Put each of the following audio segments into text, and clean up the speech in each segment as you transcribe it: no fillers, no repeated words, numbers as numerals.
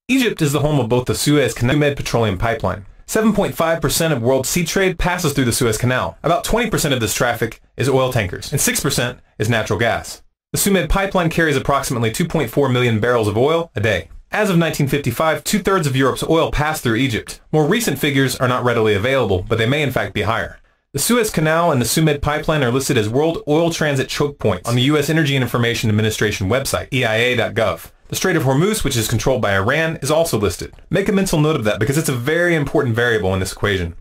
Egypt is the home of both the Suez Canal and Med petroleum pipeline. 7.5% of world sea trade passes through the Suez Canal. About 20% of this traffic is oil tankers, and 6% is natural gas. The Suez pipeline carries approximately 2.4 million barrels of oil a day. As of 1955, two-thirds of Europe's oil passed through Egypt. More recent figures are not readily available, but they may in fact be higher. The Suez Canal and the Suez pipeline are listed as World Oil Transit Choke Points on the U.S. Energy and Information Administration website, EIA.gov. The Strait of Hormuz, which is controlled by Iran, is also listed. Make a mental note of that because it's a very important variable in this equation.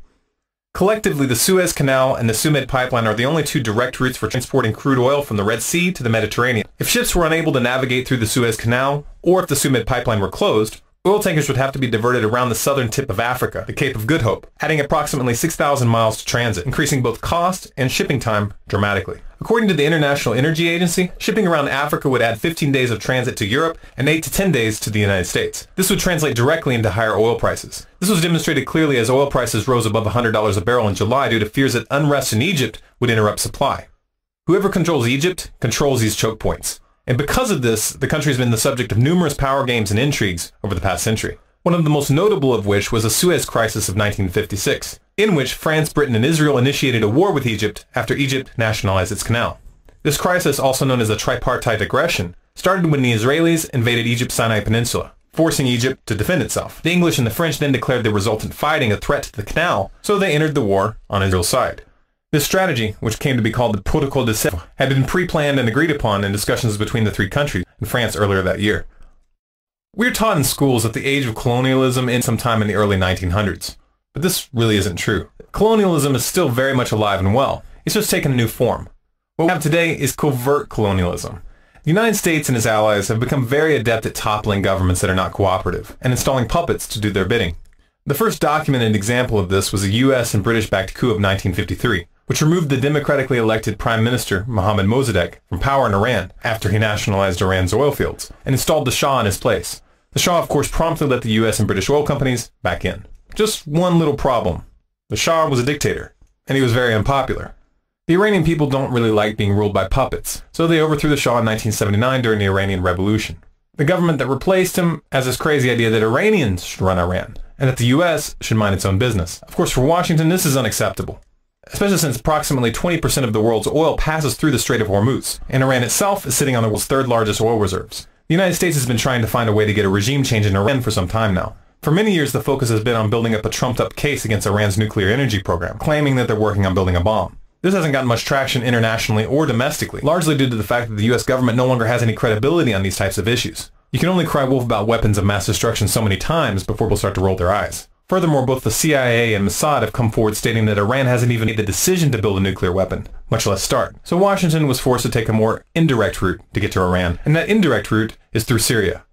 Collectively, the Suez Canal and the Suez pipeline are the only two direct routes for transporting crude oil from the Red Sea to the Mediterranean. If ships were unable to navigate through the Suez Canal, or if the Suez pipeline were closed, oil tankers would have to be diverted around the southern tip of Africa, the Cape of Good Hope, adding approximately 6,000 miles to transit, increasing both cost and shipping time dramatically. According to the International Energy Agency, shipping around Africa would add 15 days of transit to Europe and 8 to 10 days to the United States. This would translate directly into higher oil prices. This was demonstrated clearly as oil prices rose above $100 a barrel in July due to fears that unrest in Egypt would interrupt supply. Whoever controls Egypt controls these choke points. And because of this, the country has been the subject of numerous power games and intrigues over the past century. One of the most notable of which was the Suez Crisis of 1956, in which France, Britain, and Israel initiated a war with Egypt after Egypt nationalized its canal. This crisis, also known as the tripartite aggression, started when the Israelis invaded Egypt's Sinai Peninsula, forcing Egypt to defend itself. The English and the French then declared the resultant fighting a threat to the canal, so they entered the war on Israel's side. This strategy, which came to be called the Protocole de Sèvres, had been pre-planned and agreed upon in discussions between the three countries and France earlier that year. We are taught in schools that the age of colonialism ended sometime in the early 1900s. But this really isn't true. Colonialism is still very much alive and well. It's just taken a new form. What we have today is covert colonialism. The United States and its allies have become very adept at toppling governments that are not cooperative and installing puppets to do their bidding. The first documented example of this was the U.S. and British-backed coup of 1953, which removed the democratically elected Prime Minister Mohammad Mossadegh from power in Iran after he nationalized Iran's oil fields and installed the Shah in his place. The Shah, of course, promptly let the U.S. and British oil companies back in. Just one little problem. The Shah was a dictator, and he was very unpopular. The Iranian people don't really like being ruled by puppets, so they overthrew the Shah in 1979 during the Iranian Revolution. The government that replaced him has this crazy idea that Iranians should run Iran, and that the U.S. should mind its own business. Of course, for Washington, this is unacceptable, especially since approximately 20% of the world's oil passes through the Strait of Hormuz, and Iran itself is sitting on the world's third largest oil reserves. The United States has been trying to find a way to get a regime change in Iran for some time now. For many years, the focus has been on building up a trumped-up case against Iran's nuclear energy program, claiming that they're working on building a bomb. This hasn't gotten much traction internationally or domestically, largely due to the fact that the U.S. government no longer has any credibility on these types of issues. You can only cry wolf about weapons of mass destruction so many times before people start to roll their eyes. Furthermore, both the CIA and Mossad have come forward stating that Iran hasn't even made the decision to build a nuclear weapon, much less start. So Washington was forced to take a more indirect route to get to Iran, and that indirect route is through Syria.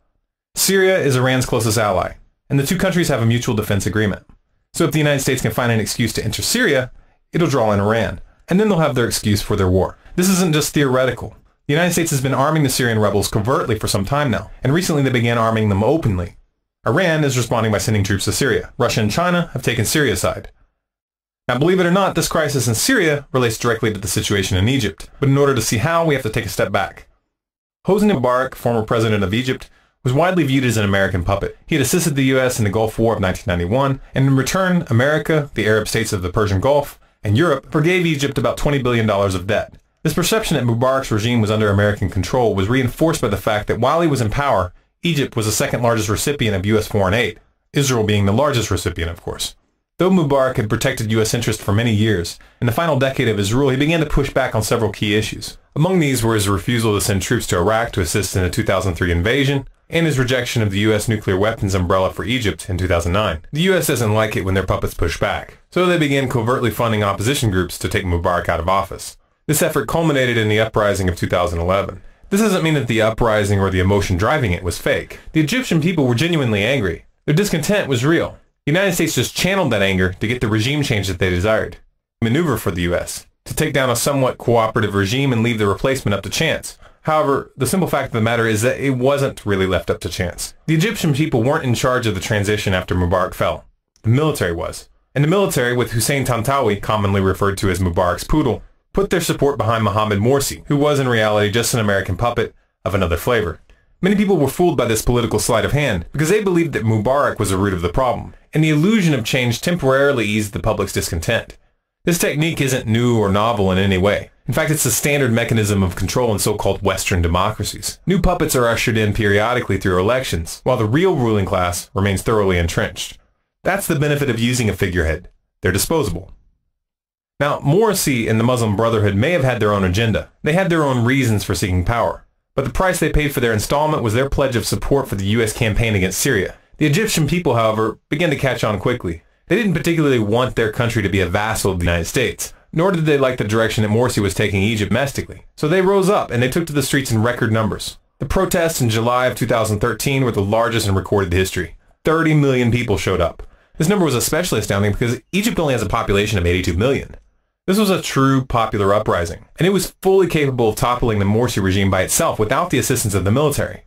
Syria is Iran's closest ally, and the two countries have a mutual defense agreement. So if the United States can find an excuse to enter Syria, it'll draw in Iran, and then they'll have their excuse for their war. This isn't just theoretical. The United States has been arming the Syrian rebels covertly for some time now, and recently they began arming them openly. Iran is responding by sending troops to Syria. Russia and China have taken Syria's side. Now, believe it or not, this crisis in Syria relates directly to the situation in Egypt, but in order to see how, we have to take a step back. Hosni Mubarak, former president of Egypt, was widely viewed as an American puppet. He had assisted the U.S. in the Gulf War of 1991, and in return, America, the Arab states of the Persian Gulf, and Europe forgave Egypt about $20 billion of debt. This perception that Mubarak's regime was under American control was reinforced by the fact that while he was in power, Egypt was the second largest recipient of U.S. foreign aid, Israel being the largest recipient, of course. Though Mubarak had protected U.S. interests for many years, in the final decade of his rule he began to push back on several key issues. Among these were his refusal to send troops to Iraq to assist in the 2003 invasion, and his rejection of the U.S. nuclear weapons umbrella for Egypt in 2009. The U.S. doesn't like it when their puppets push back, so they began covertly funding opposition groups to take Mubarak out of office. This effort culminated in the uprising of 2011. This doesn't mean that the uprising or the emotion driving it was fake. The Egyptian people were genuinely angry. Their discontent was real. The United States just channeled that anger to get the regime change that they desired. Maneuver for the U.S. to take down a somewhat cooperative regime and leave the replacement up to chance. However, the simple fact of the matter is that it wasn't really left up to chance. The Egyptian people weren't in charge of the transition after Mubarak fell. The military was. And the military, with Hussein Tantawi, commonly referred to as Mubarak's poodle, put their support behind Mohamed Morsi, who was in reality just an American puppet of another flavor. Many people were fooled by this political sleight of hand because they believed that Bumbarak was the root of the problem, and the illusion of change temporarily eased the public's discontent. This technique isn't new or novel in any way. In fact, it's the standard mechanism of control in so-called Western democracies. New puppets are ushered in periodically through elections, while the real ruling class remains thoroughly entrenched. That's the benefit of using a figurehead. They're disposable. Now, Morsi and the Muslim Brotherhood may have had their own agenda. They had their own reasons for seeking power. But the price they paid for their installment was their pledge of support for the U.S. campaign against Syria. The Egyptian people, however, began to catch on quickly. They didn't particularly want their country to be a vassal of the United States, nor did they like the direction that Morsi was taking Egypt domestically. So they rose up and they took to the streets in record numbers. The protests in July of 2013 were the largest in recorded history. 30 million people showed up. This number was especially astounding because Egypt only has a population of 82 million. This was a true popular uprising, and it was fully capable of toppling the Morsi regime by itself without the assistance of the military.